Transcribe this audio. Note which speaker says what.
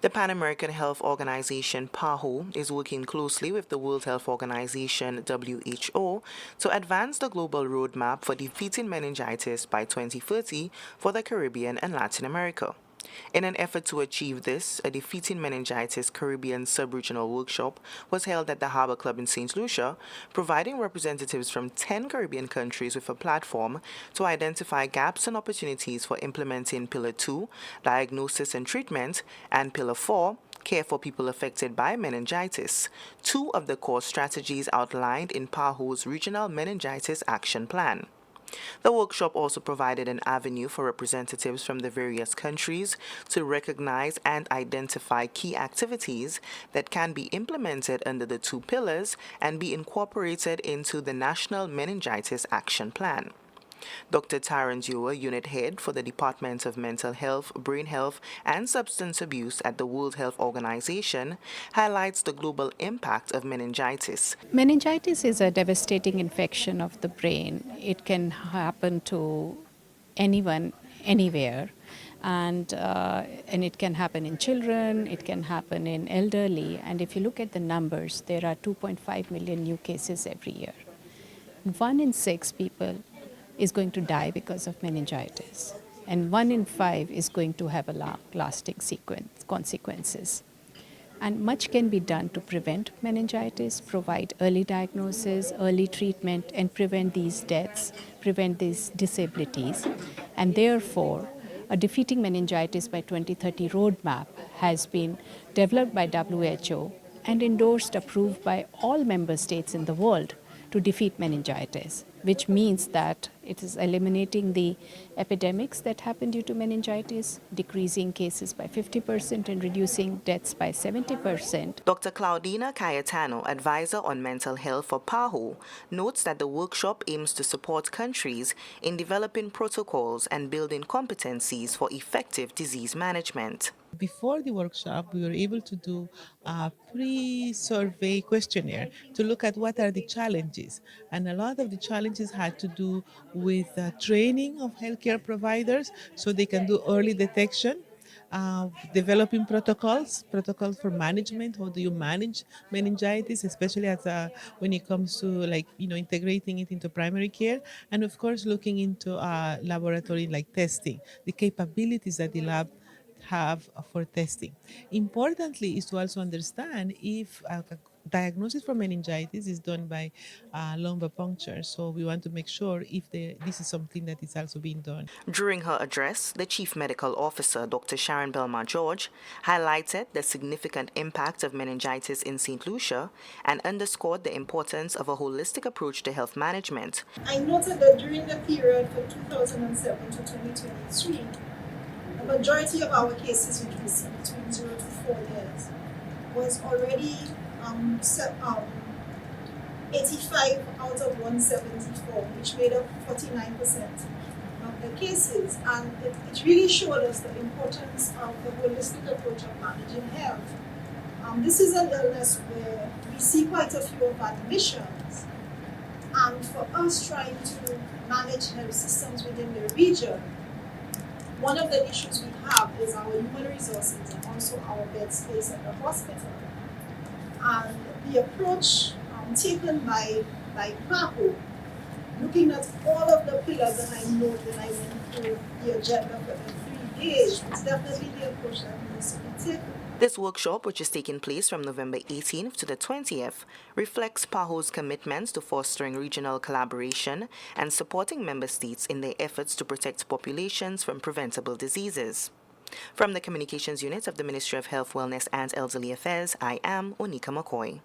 Speaker 1: The Pan American Health Organization PAHO is working closely with the World Health Organization WHO to advance the global roadmap for defeating meningitis by 2030 for the Caribbean and Latin America. In an effort to achieve this, a Defeating Meningitis Caribbean Sub-Regional Workshop was held at the Harbor Club in St. Lucia, providing representatives from 10 Caribbean countries with a platform to identify gaps and opportunities for implementing Pillar 2, diagnosis and treatment, and Pillar 4, care for people affected by meningitis, two of the core strategies outlined in PAHO's Regional Meningitis Action Plan. The workshop also provided an avenue for representatives from the various countries to recognize and identify key activities that can be implemented under the two pillars and be incorporated into the National Meningitis Action Plan. Dr. Tyron Dewar, Unit Head for the Department of Mental Health, Brain Health, and Substance Abuse at the World Health Organization, highlights the global impact of meningitis.
Speaker 2: Meningitis is a devastating infection of the brain. It can happen to anyone, anywhere, and it can happen in children, it can happen in elderly, and if you look at the numbers, there are 2.5 million new cases every year. 1 in 6 people is going to die because of meningitis, and 1 in 5 is going to have a lasting consequences. And much can be done to prevent meningitis, provide early diagnosis, early treatment, and prevent these deaths, prevent these disabilities. And therefore, a Defeating Meningitis by 2030 roadmap has been developed by WHO and endorsed, approved by all member states in the world to defeat meningitis, which means that it is eliminating the epidemics that happen due to meningitis, decreasing cases by 50% and reducing deaths by 70%.
Speaker 1: Dr. Claudina Cayetano, advisor on mental health for PAHO, notes that the workshop aims to support countries in developing protocols and building competencies for effective disease management.
Speaker 3: Before the workshop, we were able to do a pre-survey questionnaire to look at what are the challenges. And a lot of the challenges had to do with training of healthcare providers so they can do early detection, developing protocols for management. How do you manage meningitis, especially when it comes to integrating it into primary care, and of course looking into laboratory like testing, the capabilities that the lab have for testing. Importantly is to also understand if diagnosis for meningitis is done by lumbar puncture. So we want to make sure if this is something that is also being done.
Speaker 1: During her address, the Chief Medical Officer, Dr. Sharon Belmar George, highlighted the significant impact of meningitis in St. Lucia and underscored the importance of a holistic approach to health management.
Speaker 4: I noted that during the period from 2007 to 2023, the majority of our cases, which we see between 0 to 4 years, was already 85 out of 174, which made up 49% of the cases. And it really showed us the importance of the holistic approach of managing health. This is an illness where we see quite a few of admissions. And for us trying to manage health systems within the region, one of the issues we have is our human resources and also our bed space at the hospital. And the approach taken by PAHO, looking at all of the pillars, and I know that I went through the agenda for the 3 days, it's definitely the approach that needs to be taken.
Speaker 1: This workshop, which is taking place from November 18th to the 20th, reflects PAHO's commitments to fostering regional collaboration and supporting member states in their efforts to protect populations from preventable diseases. From the Communications Unit of the Ministry of Health, Wellness and Elderly Affairs, I am Onika McCoy.